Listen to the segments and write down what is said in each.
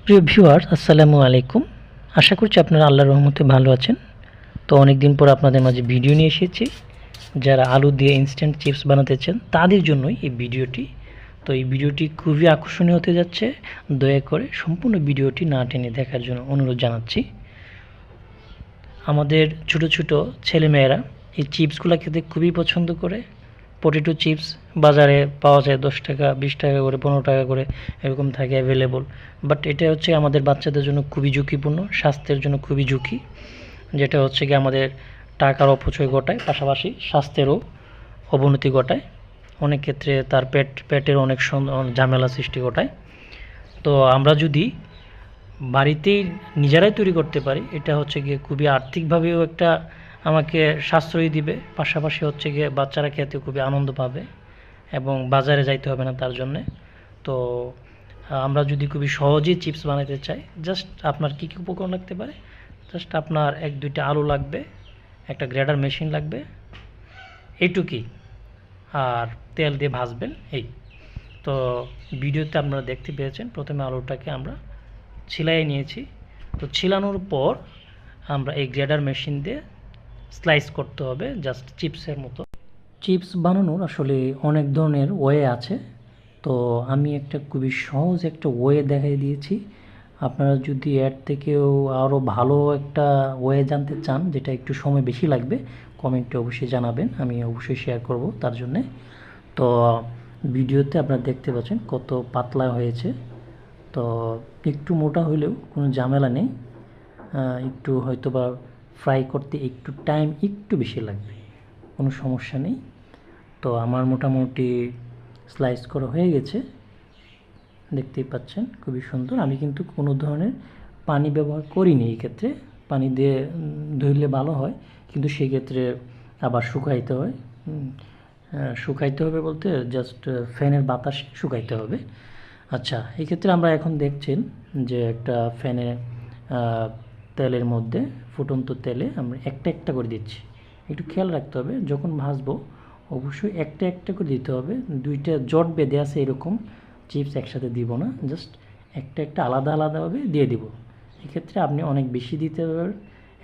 প্রিয় ভিউয়ার্স, আসসালামু আলাইকুম। আশা করছি আপনারা আল্লাহর রহমতে ভালো আছেন। তো অনেক দিন পর আপনাদের মাঝে ভিডিও নিয়ে এসেছি। যারা আলু দিয়ে ইনস্ট্যান্ট চিপস বানাতে চান তাদের জন্যই এই ভিডিওটি। তো এই ভিডিওটি খুবই আকর্ষণীয় হতে যাচ্ছে। দয়া করে সম্পূর্ণ ভিডিওটি না টেনে দেখার জন্য অনুরোধ জানাচ্ছি। আমাদের ছোট ছোট ছেলেমেয়েরা এই চিপসগুলো খেতে খুবই পছন্দ করে। পটেটো চিপস বাজারে পাওয়া যায় 10 টাকা, 20 টাকা করে, 15 টাকা করে এরকম থাকে অ্যাভেলেবল। বাট এটা হচ্ছে আমাদের বাচ্চাদের জন্য খুবই ঝুঁকিপূর্ণ, স্বাস্থ্যের জন্য খুবই ঝুঁকি। যেটা হচ্ছে গিয়ে আমাদের টাকার অপচয় ঘটায়, পাশাপাশি স্বাস্থ্যেরও অবনতি ঘটায়। অনেক ক্ষেত্রে তার পেটের অনেক ঝামেলা সৃষ্টি ঘটায়। তো আমরা যদি বাড়িতেই নিজেরাই তৈরি করতে পারি, এটা হচ্ছে গিয়ে খুবই আর্থিকভাবেও একটা আমাকে সাশ্রয়ী দিবে, পাশাপাশি হচ্ছে গিয়ে বাচ্চারা খেতে খুবই আনন্দ পাবে এবং বাজারে যাইতে হবে না তার জন্যে। তো আমরা যদি খুবই সহজেই চিপস বানাতে চাই, জাস্ট আপনার কী কী উপকরণ লাগতে পারে, জাস্ট আপনার 1-2টা আলু লাগবে, একটা গ্রেডার মেশিন লাগবে, এইটুকুই। আর তেল দিয়ে ভাজবেন এই। তো ভিডিওতে আপনারা দেখতে পেয়েছেন, প্রথমে আলুটাকে আমরা ছিলাই নিয়েছি। তো ছিলানোর পর আমরা এই গ্রেডার মেশিন দিয়ে স্লাইস করতে হবে জাস্ট চিপসের মতো। চিপস বানানোর আসলে অনেক ধরনের ওয়ে আছে। তো আমি একটা খুবই সহজ একটা ওয়ে দেখাই দিয়েছি। আপনারা যদি এর থেকেও আরও ভালো একটা ওয়ে জানতে চান, যেটা একটু সময় বেশি লাগবে, কমেন্টে অবশ্যই জানাবেন, আমি অবশ্যই শেয়ার করব তার জন্যে। তো ভিডিওতে আপনারা দেখতে পাচ্ছেন কত পাতলা হয়েছে। তো একটু মোটা হলেও কোনো ঝামেলা নেই, একটু হয়তো বা ফ্রাই করতে একটু টাইম একটু বেশি লাগবে, কোনো সমস্যা নেই। তো আমার মোটামুটি স্লাইস করা হয়ে গেছে, দেখতেই পাচ্ছেন খুবই সুন্দর। আমি কিন্তু কোনো ধরনের পানি ব্যবহার করিনি এই ক্ষেত্রে। পানি দিয়ে ধুইলে ভালো হয়, কিন্তু সেক্ষেত্রে আবার শুকাইতে হয়। শুকাইতে হবে বলতে জাস্ট ফ্যানের বাতাসে শুকাইতে হবে। আচ্ছা, এই ক্ষেত্রে আমরা এখন দেখছেন যে একটা ফ্যানে তেলের মধ্যে, ফুটন্ত তেলে আমরা একটা একটা করে দিচ্ছি। একটু খেয়াল রাখতে হবে, যখন ভাজবো অবশ্যই একটা একটা করে দিতে হবে। দুইটা জট বেঁধে আছে এরকম চিপস একসাথে দিব না, জাস্ট একটা একটা আলাদা আলাদাভাবে দিয়ে দিব। এক্ষেত্রে আপনি অনেক বেশি দিতে পারবেন,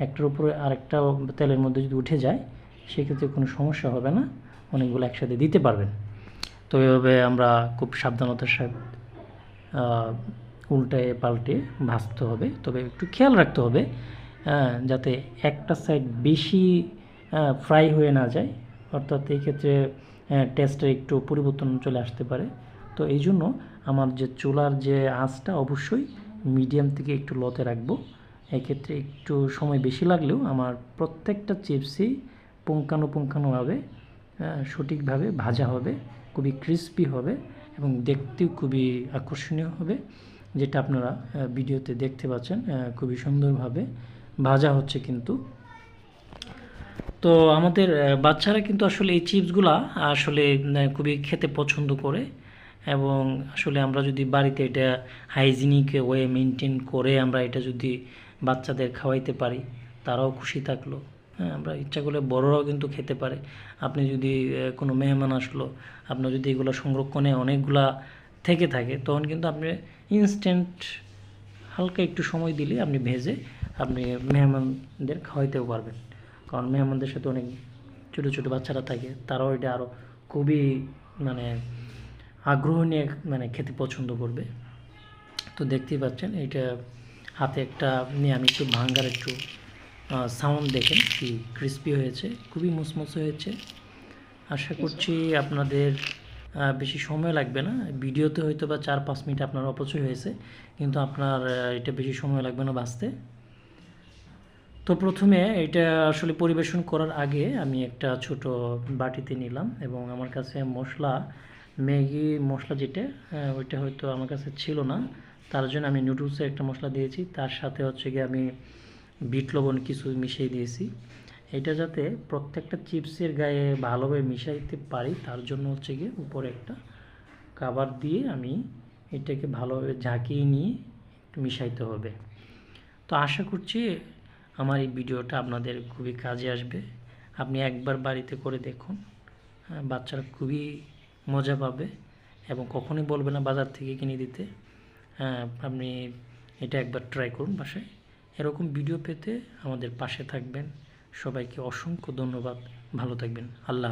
একটার উপরে আরেকটা তেলের মধ্যে যদি উঠে যায় সেক্ষেত্রে কোনো সমস্যা হবে না, অনেকগুলো একসাথে দিতে পারবেন। তো এভাবে আমরা খুব সাবধানতার সাথে উল্টে পাল্টে ভাজতে হবে। তবে একটু খেয়াল রাখতে হবে যাতে একটা সাইড বেশি ফ্রাই হয়ে না যায়, অর্থাৎ এই ক্ষেত্রে টেস্টের একটু পরিবর্তন চলে আসতে পারে। তো এই জন্য আমার যে চুলার যে আঁচটা অবশ্যই মিডিয়াম থেকে একটু লোতে রাখবো। এক্ষেত্রে একটু সময় বেশি লাগলেও আমার প্রত্যেকটা চিপসই পুঙ্খানুপুঙ্খানুভাবে সঠিকভাবে ভাজা হবে, খুবই ক্রিস্পি হবে এবং দেখতেও খুবই আকর্ষণীয় হবে, যেটা আপনারা ভিডিওতে দেখতে পাচ্ছেন খুবই সুন্দরভাবে ভাজা হচ্ছে কিন্তু। তো আমাদের বাচ্চারা কিন্তু আসলে এই চিপসগুলা আসলে খুবই খেতে পছন্দ করে, এবং আসলে আমরা যদি বাড়িতে এটা হাইজিনিক ওয়ে মেনটেন করে আমরা এটা যদি বাচ্চাদের খাওয়াইতে পারি, তারাও খুশি থাকলো। হ্যাঁ, আমরা ইচ্ছা করলে বড়রাও কিন্তু খেতে পারে। আপনি যদি কোনো মেহমান আসলো, আপনার যদি এগুলো সংরক্ষণে অনেকগুলা থেকে থাকে, তখন কিন্তু আপনি ইনস্ট্যান্ট হালকা একটু সময় দিলে আপনি ভেজে আপনি মেহমানদের খাওয়াইতেও পারবেন। কারণ মেহমানদের সাথে অনেক ছোটো ছোটো বাচ্চারা থাকে, তারাও এটা আরও খুবই মানে আগ্রহ নিয়ে খেতে পছন্দ করবে। তো দেখতেই পাচ্ছেন এটা হাতে একটা নিয়ে আমি একটু ভাঙ্গার একটু সাউন্ড দেখেন কি ক্রিস্পি হয়েছে, খুবই মুসমুসে হয়েছে। আশা করছি আপনাদের বেশি সময় লাগবে না। ভিডিওতে হয়তো বা 4-5 মিনিট আপনার অপচয় হয়েছে, কিন্তু আপনার এটা বেশি সময় লাগবে না ভাজতে। তো প্রথমে এটা আসলে পরিবেশন করার আগে আমি একটা ছোট বাটিতে নিলাম, এবং আমার কাছে মশলা, ম্যাগি মশলা যেটা, ওইটা হয়তো আমার কাছে ছিল না, তার জন্য আমি নুডলসের একটা মশলা দিয়েছি। তার সাথে হচ্ছে গিয়ে আমি বিট লবণ কিছু মিশিয়ে দিয়েছি। এটা যাতে প্রত্যেকটা চিপসের গায়ে ভালোভাবে মিশাইতে পারি, তার জন্য হচ্ছে গিয়ে উপরে একটা কাভার দিয়ে আমি এটাকে ভালোভাবে ঝাঁকিয়ে নিয়ে একটু মিশাইতে হবে। তো আশা করছি আমার এই ভিডিওটা আপনাদের খুবই কাজে আসবে। আপনি একবার বাড়িতে করে দেখুন, বাচ্চারা খুবই মজা পাবে এবং কখনোই বলবে না বাজার থেকে কিনে দিতে। আপনি এটা একবার ট্রাই করুন বাসায়। এরকম ভিডিও পেতে আমাদের পাশে থাকবেন। সবাইকে অসংখ্য ধন্যবাদ। ভালো থাকবেন। আল্লাহ হাফেজ।